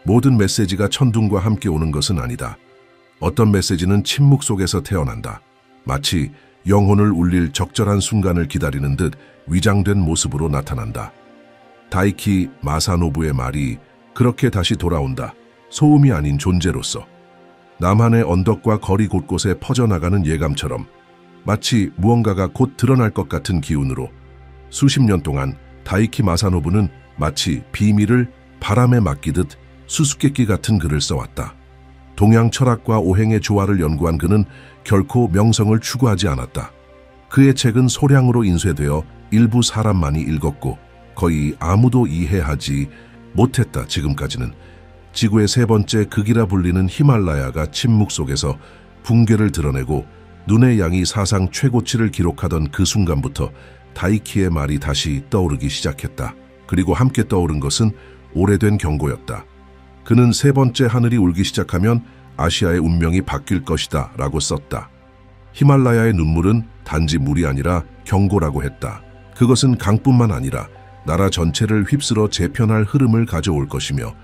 모든 메시지가 천둥과 함께 오는 것은 아니다. 어떤 메시지는 침묵 속에서 태어난다. 마치 영혼을 울릴 적절한 순간을 기다리는 듯 위장된 모습으로 나타난다. 다이키 마사노부의 말이 그렇게 다시 돌아온다. 소음이 아닌 존재로서. 남한의 언덕과 거리 곳곳에 퍼져나가는 예감처럼 마치 무언가가 곧 드러날 것 같은 기운으로 수십 년 동안 다이키 마사노부는 마치 비밀을 바람에 맡기듯 수수께끼 같은 글을 써왔다. 동양 철학과 오행의 조화를 연구한 그는 결코 명성을 추구하지 않았다. 그의 책은 소량으로 인쇄되어 일부 사람만이 읽었고 거의 아무도 이해하지 못했다. 지금까지는 지구의 세 번째 극이라 불리는 히말라야가 침묵 속에서 붕괴를 드러내고 눈의 양이 사상 최고치를 기록하던 그 순간부터 다이키의 말이 다시 떠오르기 시작했다. 그리고 함께 떠오른 것은 오래된 경고였다. 그는 세 번째 하늘이 울기 시작하면 아시아의 운명이 바뀔 것이다 라고 썼다. 히말라야의 눈물은 단지 물이 아니라 경고라고 했다. 그것은 강뿐만 아니라 나라 전체를 휩쓸어 재편할 흐름을 가져올 것이며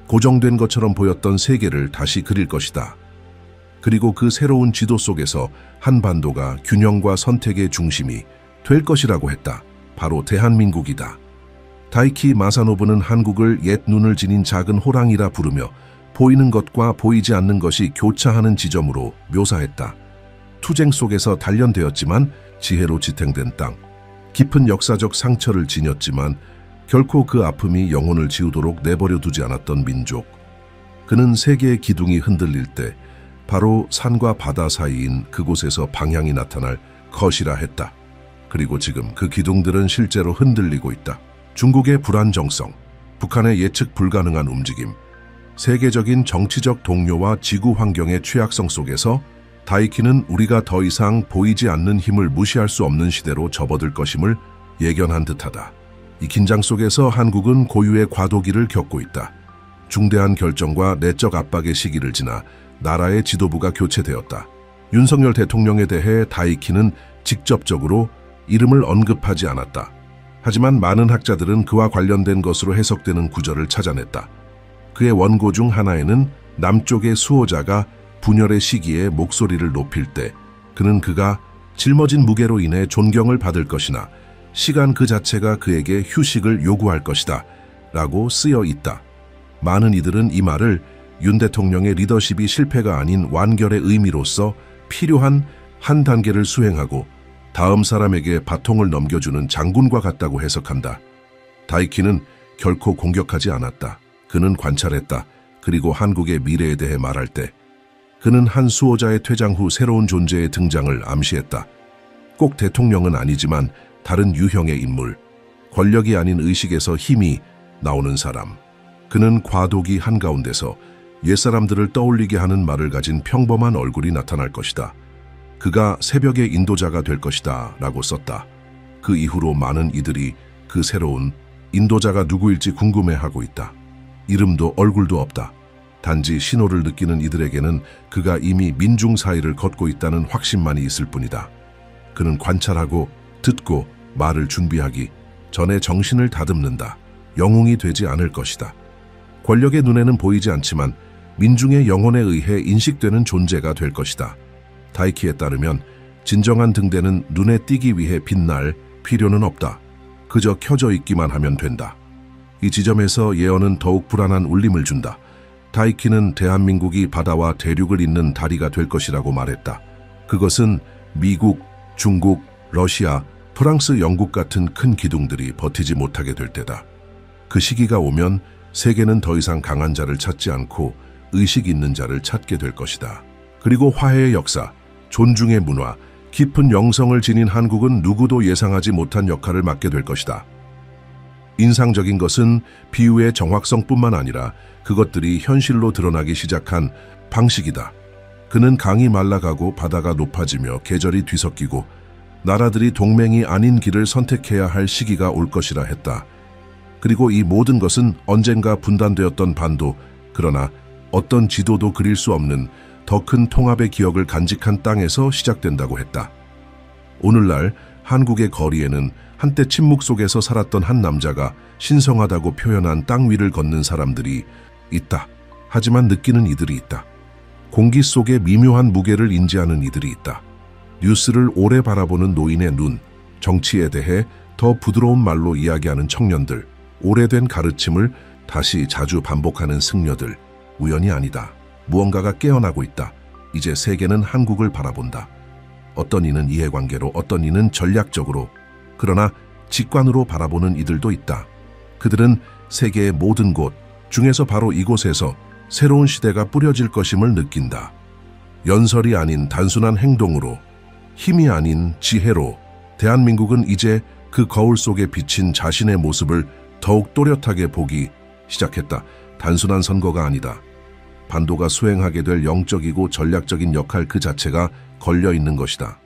고정된 것처럼 보였던 세계를 다시 그릴 것이다. 그리고 그 새로운 지도 속에서 한반도가 균형과 선택의 중심이 될 것이라고 했다. 바로 대한민국이다. 다이키 마사노부는 한국을 옛 눈을 지닌 작은 호랑이라 부르며 보이는 것과 보이지 않는 것이 교차하는 지점으로 묘사했다. 투쟁 속에서 단련되었지만 지혜로 지탱된 땅, 깊은 역사적 상처를 지녔지만 결코 그 아픔이 영혼을 지우도록 내버려 두지 않았던 민족. 그는 세계의 기둥이 흔들릴 때 바로 산과 바다 사이인 그곳에서 방향이 나타날 것이라 했다. 그리고 지금 그 기둥들은 실제로 흔들리고 있다. 중국의 불안정성, 북한의 예측 불가능한 움직임, 세계적인 정치적 동요와 지구 환경의 취약성 속에서 다이키는 우리가 더 이상 보이지 않는 힘을 무시할 수 없는 시대로 접어들 것임을 예견한 듯하다. 이 긴장 속에서 한국은 고유의 과도기를 겪고 있다. 중대한 결정과 내적 압박의 시기를 지나 나라의 지도부가 교체되었다. 윤석열 대통령에 대해 다이키는 직접적으로 이름을 언급하지 않았다. 하지만 많은 학자들은 그와 관련된 것으로 해석되는 구절을 찾아냈다. 그의 원고 중 하나에는 남쪽의 수호자가 분열의 시기에 목소리를 높일 때 그는 그가 짊어진 무게로 인해 존경을 받을 것이나 시간 그 자체가 그에게 휴식을 요구할 것이다 라고 쓰여 있다. 많은 이들은 이 말을 윤 대통령의 리더십이 실패가 아닌 완결의 의미로서 필요한 한 단계를 수행하고 다음 사람에게 바통을 넘겨주는 장군과 같다고 해석한다. 다이키는 결코 공격하지 않았다. 그는 관찰했다. 그리고 한국의 미래에 대해 말할 때 그는 한 수호자의 퇴장 후 새로운 존재의 등장을 암시했다. 꼭 대통령은 아니지만 다른 유형의 인물, 권력이 아닌 의식에서 힘이 나오는 사람. 그는 과도기 한가운데서 옛사람들을 떠올리게 하는 말을 가진 평범한 얼굴이 나타날 것이다. 그가 새벽의 인도자가 될 것이다 라고 썼다. 그 이후로 많은 이들이 그 새로운 인도자가 누구일지 궁금해하고 있다. 이름도 얼굴도 없다. 단지 신호를 느끼는 이들에게는 그가 이미 민중 사이를 걷고 있다는 확신만이 있을 뿐이다. 그는 관찰하고 듣고 말을 준비하기 전에 정신을 다듬는다. 영웅이 되지 않을 것이다. 권력의 눈에는 보이지 않지만 민중의 영혼에 의해 인식되는 존재가 될 것이다. 다이키에 따르면 진정한 등대는 눈에 띄기 위해 빛날 필요는 없다. 그저 켜져 있기만 하면 된다. 이 지점에서 예언은 더욱 불안한 울림을 준다. 다이키는 대한민국이 바다와 대륙을 잇는 다리가 될 것이라고 말했다. 그것은 미국, 중국, 러시아, 프랑스, 영국 같은 큰 기둥들이 버티지 못하게 될 때다. 그 시기가 오면 세계는 더 이상 강한 자를 찾지 않고 의식 있는 자를 찾게 될 것이다. 그리고 화해의 역사, 존중의 문화, 깊은 영성을 지닌 한국은 누구도 예상하지 못한 역할을 맡게 될 것이다. 인상적인 것은 비유의 정확성뿐만 아니라 그것들이 현실로 드러나기 시작한 방식이다. 그는 강이 말라가고 바다가 높아지며 계절이 뒤섞이고 나라들이 동맹이 아닌 길을 선택해야 할 시기가 올 것이라 했다. 그리고 이 모든 것은 언젠가 분단되었던 반도, 그러나 어떤 지도도 그릴 수 없는 더 큰 통합의 기억을 간직한 땅에서 시작된다고 했다. 오늘날 한국의 거리에는 한때 침묵 속에서 살았던 한 남자가 신성하다고 표현한 땅 위를 걷는 사람들이 있다. 하지만 느끼는 이들이 있다. 공기 속에 미묘한 무게를 인지하는 이들이 있다. 뉴스를 오래 바라보는 노인의 눈, 정치에 대해 더 부드러운 말로 이야기하는 청년들, 오래된 가르침을 다시 자주 반복하는 승려들, 우연이 아니다. 무언가가 깨어나고 있다. 이제 세계는 한국을 바라본다. 어떤 이는 이해관계로, 어떤 이는 전략적으로, 그러나 직관으로 바라보는 이들도 있다. 그들은 세계의 모든 곳 중에서 바로 이곳에서 새로운 시대가 뿌려질 것임을 느낀다. 연설이 아닌 단순한 행동으로, 힘이 아닌 지혜로 대한민국은 이제 그 거울 속에 비친 자신의 모습을 더욱 또렷하게 보기 시작했다. 단순한 선거가 아니다. 반도가 수행하게 될 영적이고 전략적인 역할 그 자체가 걸려있는 것이다.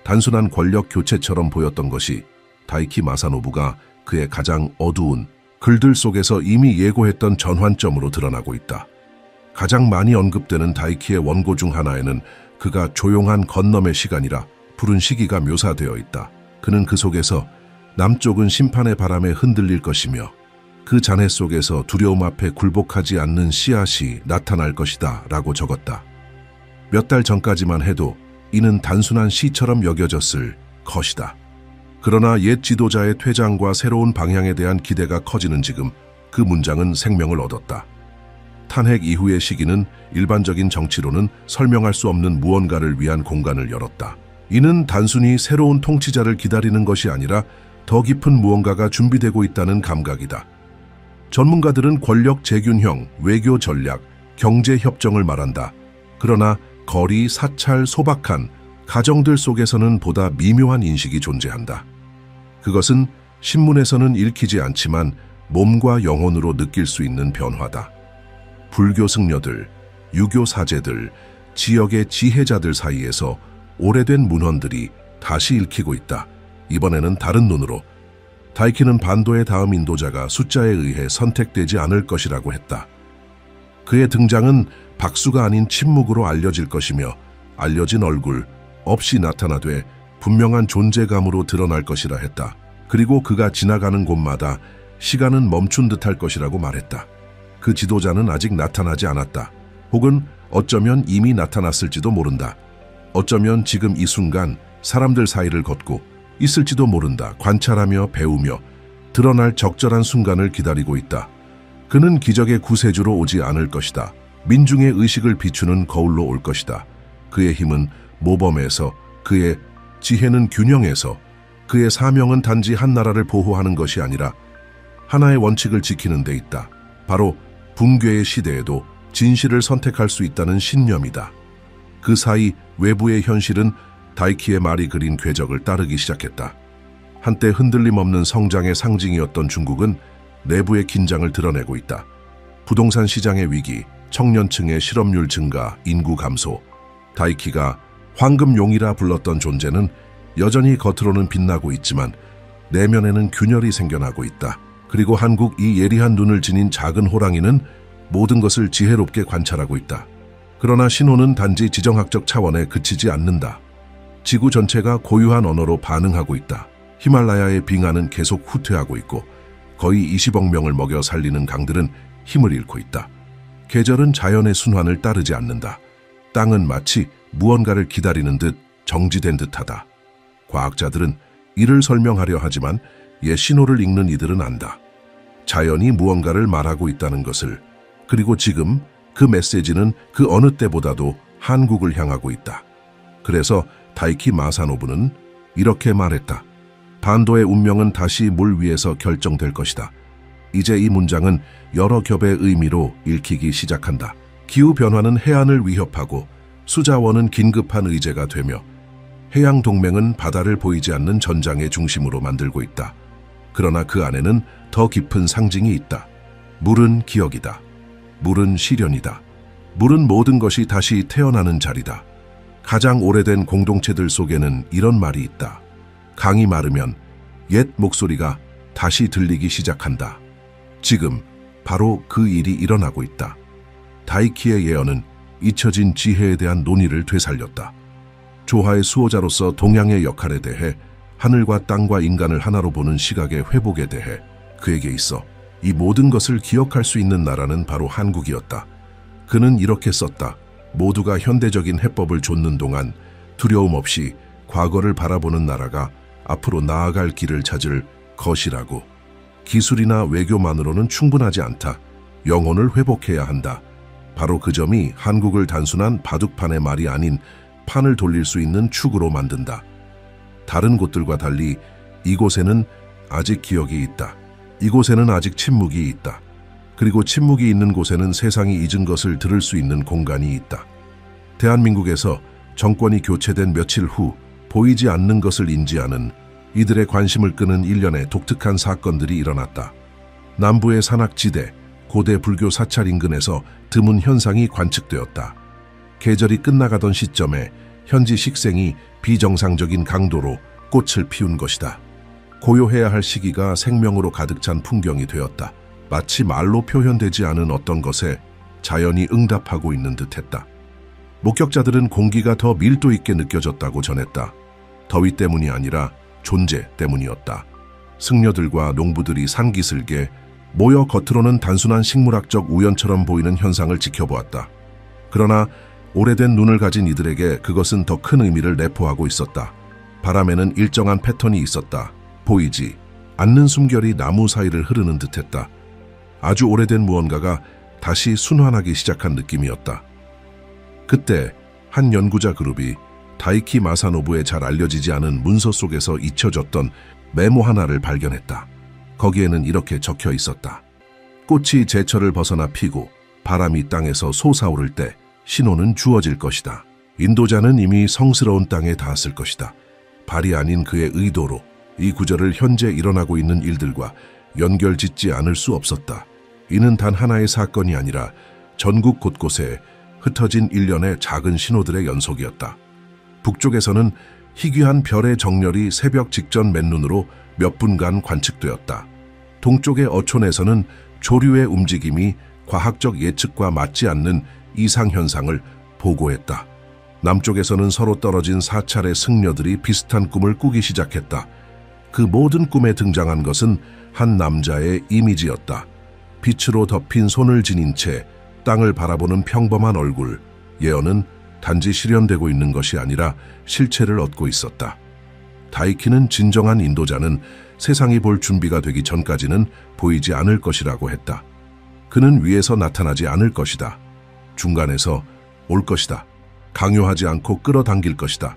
단순한 권력 교체처럼 보였던 것이 다이키 마사노부가 그의 가장 어두운 글들 속에서 이미 예고했던 전환점으로 드러나고 있다. 가장 많이 언급되는 다이키의 원고 중 하나에는 그가 조용한 건넘의 시간이라 부른 시기가 묘사되어 있다. 그는 그 속에서 남쪽은 심판의 바람에 흔들릴 것이며 그 잔해 속에서 두려움 앞에 굴복하지 않는 씨앗이 나타날 것이다 라고 적었다. 몇 달 전까지만 해도 이는 단순한 시처럼 여겨졌을 것이다. 그러나 옛 지도자의 퇴장과 새로운 방향에 대한 기대가 커지는 지금 그 문장은 생명을 얻었다. 탄핵 이후의 시기는 일반적인 정치로는 설명할 수 없는 무언가를 위한 공간을 열었다. 이는 단순히 새로운 통치자를 기다리는 것이 아니라 더 깊은 무언가가 준비되고 있다는 감각이다. 전문가들은 권력 재균형, 외교 전략, 경제 협정을 말한다. 그러나 거리, 사찰, 소박한 가정들 속에서는 보다 미묘한 인식이 존재한다. 그것은 신문에서는 읽히지 않지만 몸과 영혼으로 느낄 수 있는 변화다. 불교 승려들, 유교 사제들, 지역의 지혜자들 사이에서 오래된 문헌들이 다시 읽히고 있다. 이번에는 다른 눈으로. 다이키는 반도의 다음 인도자가 숫자에 의해 선택되지 않을 것이라고 했다. 그의 등장은 박수가 아닌 침묵으로 알려질 것이며 알려진 얼굴 없이 나타나되 분명한 존재감으로 드러날 것이라 했다. 그리고 그가 지나가는 곳마다 시간은 멈춘 듯할 것이라고 말했다. 그 지도자는 아직 나타나지 않았다. 혹은 어쩌면 이미 나타났을지도 모른다. 어쩌면 지금 이 순간 사람들 사이를 걷고 있을지도 모른다. 관찰하며 배우며 드러날 적절한 순간을 기다리고 있다. 그는 기적의 구세주로 오지 않을 것이다. 민중의 의식을 비추는 거울로 올 것이다. 그의 힘은 모범에서, 그의 지혜는 균형에서, 그의 사명은 단지 한 나라를 보호하는 것이 아니라 하나의 원칙을 지키는 데 있다. 바로 붕괴의 시대에도 진실을 선택할 수 있다는 신념이다. 그 사이 외부의 현실은 다이키의 말이 그린 궤적을 따르기 시작했다. 한때 흔들림 없는 성장의 상징이었던 중국은 내부의 긴장을 드러내고 있다. 부동산 시장의 위기, 청년층의 실업률 증가, 인구 감소, 다이키가 황금용이라 불렀던 존재는 여전히 겉으로는 빛나고 있지만 내면에는 균열이 생겨나고 있다. 그리고 한국 이 예리한 눈을 지닌 작은 호랑이는 모든 것을 지혜롭게 관찰하고 있다. 그러나 신호는 단지 지정학적 차원에 그치지 않는다. 지구 전체가 고유한 언어로 반응하고 있다. 히말라야의 빙하는 계속 후퇴하고 있고 거의 20억 명을 먹여 살리는 강들은 힘을 잃고 있다. 계절은 자연의 순환을 따르지 않는다. 땅은 마치 무언가를 기다리는 듯 정지된 듯하다. 과학자들은 이를 설명하려 하지만 옛 신호를 읽는 이들은 안다. 자연이 무언가를 말하고 있다는 것을. 그리고 지금 그 메시지는 그 어느 때보다도 한국을 향하고 있다. 그래서 다이키 마사노부는 이렇게 말했다. 반도의 운명은 다시 물 위에서 결정될 것이다. 이제 이 문장은 여러 겹의 의미로 읽히기 시작한다. 기후변화는 해안을 위협하고 수자원은 긴급한 의제가 되며 해양동맹은 바다를 보이지 않는 전장의 중심으로 만들고 있다. 그러나 그 안에는 더 깊은 상징이 있다. 물은 기억이다. 물은 시련이다. 물은 모든 것이 다시 태어나는 자리다. 가장 오래된 공동체들 속에는 이런 말이 있다. 강이 마르면 옛 목소리가 다시 들리기 시작한다. 지금 바로 그 일이 일어나고 있다. 다이키의 예언은 잊혀진 지혜에 대한 논의를 되살렸다. 조화의 수호자로서 동양의 역할에 대해, 하늘과 땅과 인간을 하나로 보는 시각의 회복에 대해 그에게 있어 이 모든 것을 기억할 수 있는 나라는 바로 한국이었다. 그는 이렇게 썼다. 모두가 현대적인 해법을 좇는 동안 두려움 없이 과거를 바라보는 나라가 앞으로 나아갈 길을 찾을 것이라고. 기술이나 외교만으로는 충분하지 않다. 영혼을 회복해야 한다. 바로 그 점이 한국을 단순한 바둑판의 말이 아닌 판을 돌릴 수 있는 축으로 만든다. 다른 곳들과 달리 이곳에는 아직 기억이 있다. 이곳에는 아직 침묵이 있다. 그리고 침묵이 있는 곳에는 세상이 잊은 것을 들을 수 있는 공간이 있다. 대한민국에서 정권이 교체된 며칠 후 보이지 않는 것을 인지하는 이들의 관심을 끄는 일련의 독특한 사건들이 일어났다. 남부의 산악지대, 고대 불교 사찰 인근에서 드문 현상이 관측되었다. 계절이 끝나가던 시점에 현지 식생이 비정상적인 강도로 꽃을 피운 것이다. 고요해야 할 시기가 생명으로 가득 찬 풍경이 되었다. 마치 말로 표현되지 않은 어떤 것에 자연이 응답하고 있는 듯했다. 목격자들은 공기가 더 밀도 있게 느껴졌다고 전했다. 더위 때문이 아니라 존재 때문이었다. 승려들과 농부들이 산기슭에 모여 겉으로는 단순한 식물학적 우연처럼 보이는 현상을 지켜보았다. 그러나 오래된 눈을 가진 이들에게 그것은 더 큰 의미를 내포하고 있었다. 바람에는 일정한 패턴이 있었다. 보이지 않는 숨결이 나무 사이를 흐르는 듯했다. 아주 오래된 무언가가 다시 순환하기 시작한 느낌이었다. 그때 한 연구자 그룹이 다이키 마사노부의 잘 알려지지 않은 문서 속에서 잊혀졌던 메모 하나를 발견했다. 거기에는 이렇게 적혀 있었다. 꽃이 제철을 벗어나 피고 바람이 땅에서 솟아오를 때 신호는 주어질 것이다. 인도자는 이미 성스러운 땅에 닿았을 것이다. 발이 아닌 그의 의도로 이 구절을 현재 일어나고 있는 일들과 연결짓지 않을 수 없었다. 이는 단 하나의 사건이 아니라 전국 곳곳에 흩어진 일련의 작은 신호들의 연속이었다. 북쪽에서는 희귀한 별의 정렬이 새벽 직전 맨눈으로 몇 분간 관측되었다. 동쪽의 어촌에서는 조류의 움직임이 과학적 예측과 맞지 않는 이상현상을 보고했다. 남쪽에서는 서로 떨어진 사찰의 승려들이 비슷한 꿈을 꾸기 시작했다. 그 모든 꿈에 등장한 것은 한 남자의 이미지였다. 빛으로 덮인 손을 지닌 채 땅을 바라보는 평범한 얼굴. 예언은 단지 실현되고 있는 것이 아니라 실체를 얻고 있었다. 다이키는 진정한 인도자는 세상이 볼 준비가 되기 전까지는 보이지 않을 것이라고 했다. 그는 위에서 나타나지 않을 것이다. 중간에서 올 것이다. 강요하지 않고 끌어당길 것이다.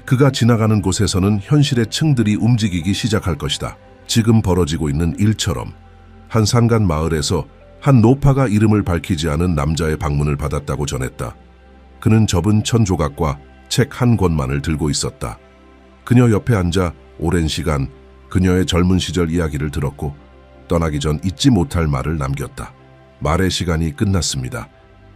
그가 지나가는 곳에서는 현실의 층들이 움직이기 시작할 것이다. 지금 벌어지고 있는 일처럼. 한 산간 마을에서 한 노파가 이름을 밝히지 않은 남자의 방문을 받았다고 전했다. 그는 접은 천조각과 책 한 권만을 들고 있었다. 그녀 옆에 앉아 오랜 시간 그녀의 젊은 시절 이야기를 들었고 떠나기 전 잊지 못할 말을 남겼다. 말의 시간이 끝났습니다.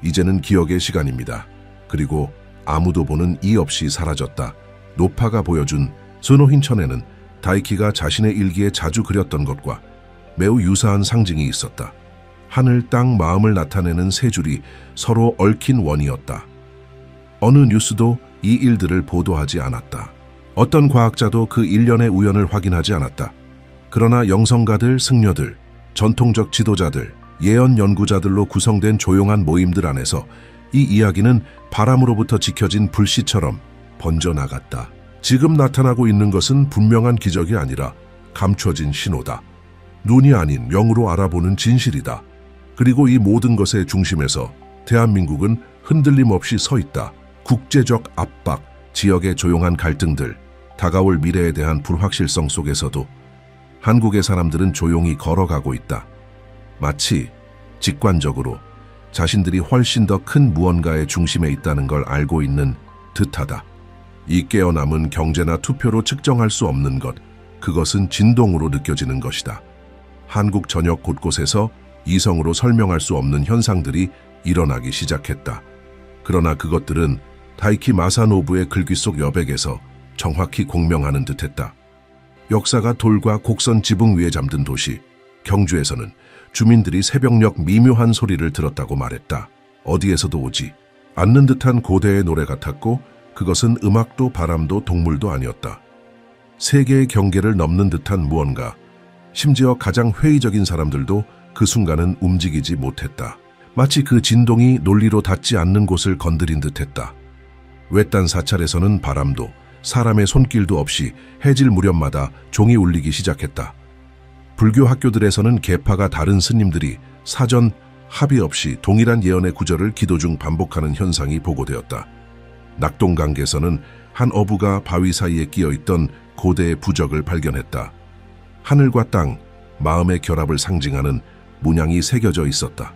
이제는 기억의 시간입니다. 그리고 아무도 보는 이 없이 사라졌다. 노파가 보여준 스노힌천에는 다이키가 자신의 일기에 자주 그렸던 것과 매우 유사한 상징이 있었다. 하늘, 땅, 마음을 나타내는 세 줄이 서로 얽힌 원이었다. 어느 뉴스도 이 일들을 보도하지 않았다. 어떤 과학자도 그 일련의 우연을 확인하지 않았다. 그러나 영성가들, 승려들, 전통적 지도자들, 예언 연구자들로 구성된 조용한 모임들 안에서 이 이야기는 바람으로부터 지켜진 불씨처럼 번져나갔다. 지금 나타나고 있는 것은 분명한 기적이 아니라 감춰진 신호다. 눈이 아닌 영으로 알아보는 진실이다. 그리고 이 모든 것의 중심에서 대한민국은 흔들림 없이 서 있다. 국제적 압박, 지역의 조용한 갈등들, 다가올 미래에 대한 불확실성 속에서도 한국의 사람들은 조용히 걸어가고 있다. 마치 직관적으로 자신들이 훨씬 더 큰 무언가의 중심에 있다는 걸 알고 있는 듯하다. 이 깨어남은 경제나 투표로 측정할 수 없는 것, 그것은 진동으로 느껴지는 것이다. 한국 전역 곳곳에서 이성으로 설명할 수 없는 현상들이 일어나기 시작했다. 그러나 그것들은 다이키 마사노부의 글귀 속 여백에서 정확히 공명하는 듯했다. 역사가 돌과 곡선 지붕 위에 잠든 도시, 경주에서는 주민들이 새벽녘 미묘한 소리를 들었다고 말했다. 어디에서도 오지 않는 듯한 고대의 노래 같았고 그것은 음악도 바람도 동물도 아니었다. 세계의 경계를 넘는 듯한 무언가, 심지어 가장 회의적인 사람들도 그 순간은 움직이지 못했다. 마치 그 진동이 논리로 닿지 않는 곳을 건드린 듯했다. 외딴 사찰에서는 바람도 사람의 손길도 없이 해질 무렵마다 종이 울리기 시작했다. 불교 학교들에서는 계파가 다른 스님들이 사전 합의 없이 동일한 예언의 구절을 기도 중 반복하는 현상이 보고되었다. 낙동강계에서는 한 어부가 바위 사이에 끼어있던 고대의 부적을 발견했다. 하늘과 땅, 마음의 결합을 상징하는 문양이 새겨져 있었다.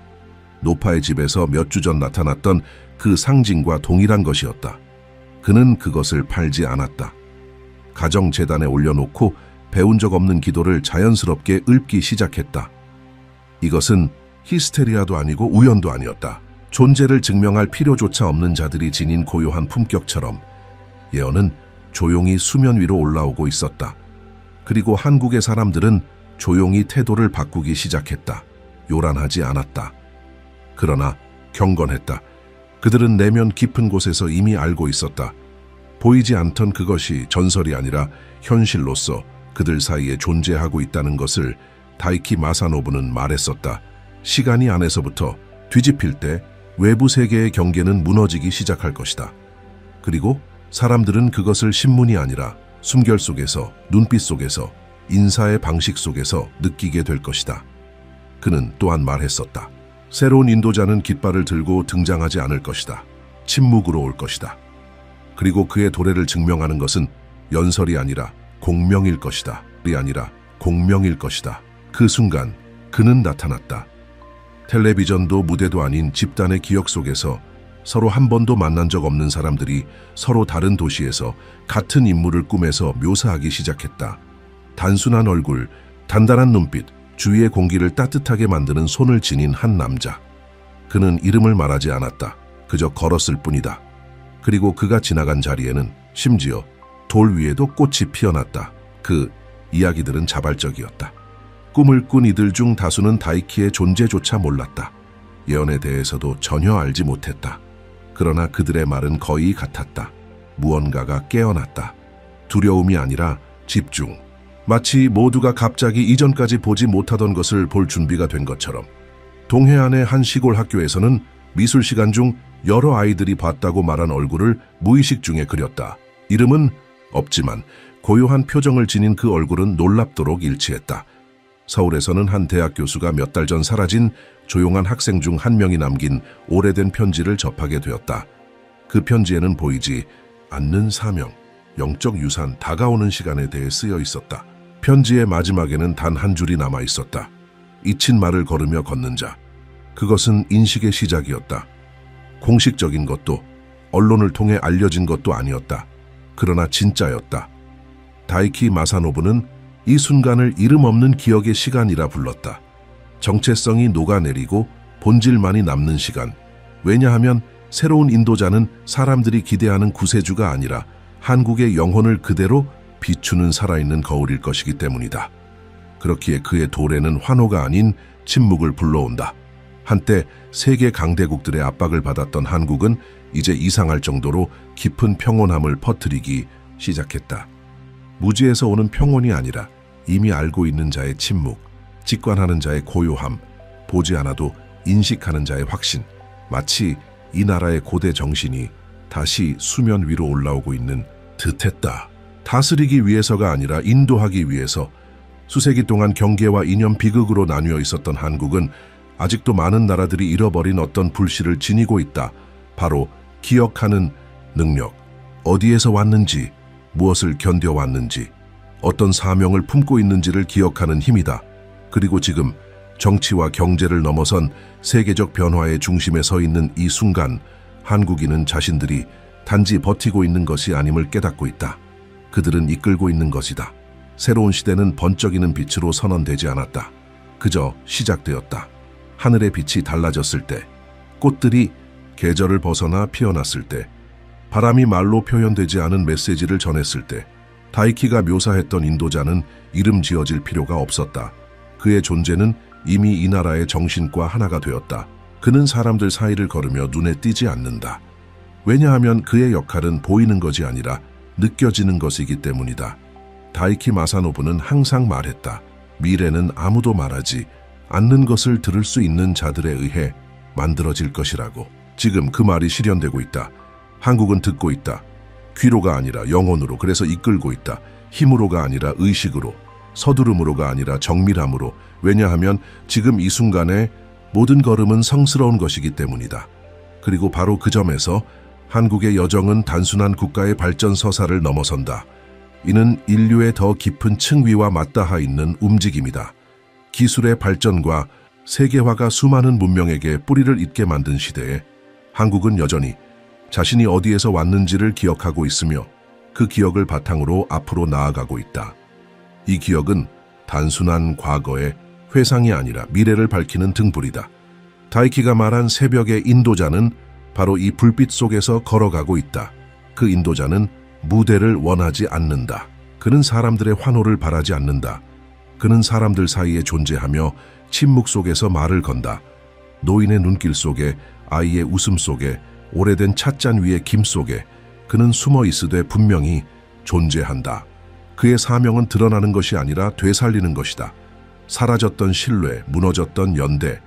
노파의 집에서 몇 주 전 나타났던 그 상징과 동일한 것이었다. 그는 그것을 팔지 않았다. 가정재단에 올려놓고 배운 적 없는 기도를 자연스럽게 읊기 시작했다. 이것은 히스테리아도 아니고 우연도 아니었다. 존재를 증명할 필요조차 없는 자들이 지닌 고요한 품격처럼 예언은 조용히 수면 위로 올라오고 있었다. 그리고 한국의 사람들은 조용히 태도를 바꾸기 시작했다. 요란하지 않았다. 그러나 경건했다. 그들은 내면 깊은 곳에서 이미 알고 있었다. 보이지 않던 그것이 전설이 아니라 현실로서 그들 사이에 존재하고 있다는 것을 다이키 마사노부는 말했었다. 시간이 안에서부터 뒤집힐 때 외부 세계의 경계는 무너지기 시작할 것이다. 그리고 사람들은 그것을 신문이 아니라 숨결 속에서, 눈빛 속에서, 인사의 방식 속에서 느끼게 될 것이다. 그는 또한 말했었다. 새로운 인도자는 깃발을 들고 등장하지 않을 것이다. 침묵으로 올 것이다. 그리고 그의 도래를 증명하는 것은 연설이 아니라 공명일 것이다. 공명일 것이다. 그 순간 그는 나타났다. 텔레비전도 무대도 아닌 집단의 기억 속에서 서로 한 번도 만난 적 없는 사람들이 서로 다른 도시에서 같은 인물을 꿈에서 묘사하기 시작했다. 단순한 얼굴, 단단한 눈빛, 주위의 공기를 따뜻하게 만드는 손을 지닌 한 남자. 그는 이름을 말하지 않았다. 그저 걸었을 뿐이다. 그리고 그가 지나간 자리에는 심지어 돌 위에도 꽃이 피어났다. 그 이야기들은 자발적이었다. 꿈을 꾼 이들 중 다수는 다이키의 존재조차 몰랐다. 예언에 대해서도 전혀 알지 못했다. 그러나 그들의 말은 거의 같았다. 무언가가 깨어났다. 두려움이 아니라 집중. 마치 모두가 갑자기 이전까지 보지 못하던 것을 볼 준비가 된 것처럼. 동해안의 한 시골 학교에서는 미술 시간 중 여러 아이들이 봤다고 말한 얼굴을 무의식 중에 그렸다. 이름은 없지만 고요한 표정을 지닌 그 얼굴은 놀랍도록 일치했다. 서울에서는 한 대학 교수가 몇 달 전 사라진 조용한 학생 중 한 명이 남긴 오래된 편지를 접하게 되었다. 그 편지에는 보이지 않는 사명, 영적 유산, 다가오는 시간에 대해 쓰여 있었다. 편지의 마지막에는 단 한 줄이 남아 있었다. 잊힌 말을 걸으며 걷는 자. 그것은 인식의 시작이었다. 공식적인 것도 언론을 통해 알려진 것도 아니었다. 그러나 진짜였다. 다이키 마사노부는 이 순간을 이름 없는 기억의 시간이라 불렀다. 정체성이 녹아내리고 본질만이 남는 시간. 왜냐하면 새로운 인도자는 사람들이 기대하는 구세주가 아니라 한국의 영혼을 그대로 비추는 살아있는 거울일 것이기 때문이다. 그렇기에 그의 도래는 환호가 아닌 침묵을 불러온다. 한때 세계 강대국들의 압박을 받았던 한국은 이제 이상할 정도로 깊은 평온함을 퍼뜨리기 시작했다. 무지에서 오는 평온이 아니라 이미 알고 있는 자의 침묵, 직관하는 자의 고요함, 보지 않아도 인식하는 자의 확신. 마치 이 나라의 고대 정신이 다시 수면 위로 올라오고 있는 듯했다. 다스리기 위해서가 아니라 인도하기 위해서 수세기 동안 경계와 이념 비극으로 나뉘어 있었던 한국은 아직도 많은 나라들이 잃어버린 어떤 불씨를 지니고 있다. 바로 기억하는 능력. 어디에서 왔는지, 무엇을 견뎌왔는지, 어떤 사명을 품고 있는지를 기억하는 힘이다. 그리고 지금 정치와 경제를 넘어선 세계적 변화의 중심에 서 있는 이 순간, 한국인은 자신들이 단지 버티고 있는 것이 아님을 깨닫고 있다. 그들은 이끌고 있는 것이다. 새로운 시대는 번쩍이는 빛으로 선언되지 않았다. 그저 시작되었다. 하늘의 빛이 달라졌을 때, 꽃들이 계절을 벗어나 피어났을 때, 바람이 말로 표현되지 않은 메시지를 전했을 때, 다이키가 묘사했던 인도자는 이름 지어질 필요가 없었다. 그의 존재는 이미 이 나라의 정신과 하나가 되었다. 그는 사람들 사이를 걸으며 눈에 띄지 않는다. 왜냐하면 그의 역할은 보이는 것이 아니라 느껴지는 것이기 때문이다. 다이키 마사노부는 항상 말했다. 미래는 아무도 말하지 않는 것을 들을 수 있는 자들에 의해 만들어질 것이라고. 지금 그 말이 실현되고 있다. 한국은 듣고 있다. 귀로가 아니라 영혼으로, 그래서 이끌고 있다. 힘으로가 아니라 의식으로, 서두름으로가 아니라 정밀함으로. 왜냐하면 지금 이 순간에 모든 걸음은 성스러운 것이기 때문이다. 그리고 바로 그 점에서 한국의 여정은 단순한 국가의 발전 서사를 넘어선다. 이는 인류의 더 깊은 층위와 맞닿아 있는 움직임이다. 기술의 발전과 세계화가 수많은 문명에게 뿌리를 잇게 만든 시대에 한국은 여전히 자신이 어디에서 왔는지를 기억하고 있으며 그 기억을 바탕으로 앞으로 나아가고 있다. 이 기억은 단순한 과거의 회상이 아니라 미래를 밝히는 등불이다. 다이키가 말한 새벽의 인도자는 바로 이 불빛 속에서 걸어가고 있다. 그 인도자는 무대를 원하지 않는다. 그는 사람들의 환호를 바라지 않는다. 그는 사람들 사이에 존재하며 침묵 속에서 말을 건다. 노인의 눈길 속에, 아이의 웃음 속에, 오래된 찻잔 위의 김 속에 그는 숨어 있으되 분명히 존재한다. 그의 사명은 드러나는 것이 아니라 되살리는 것이다. 사라졌던 신뢰, 무너졌던 연대,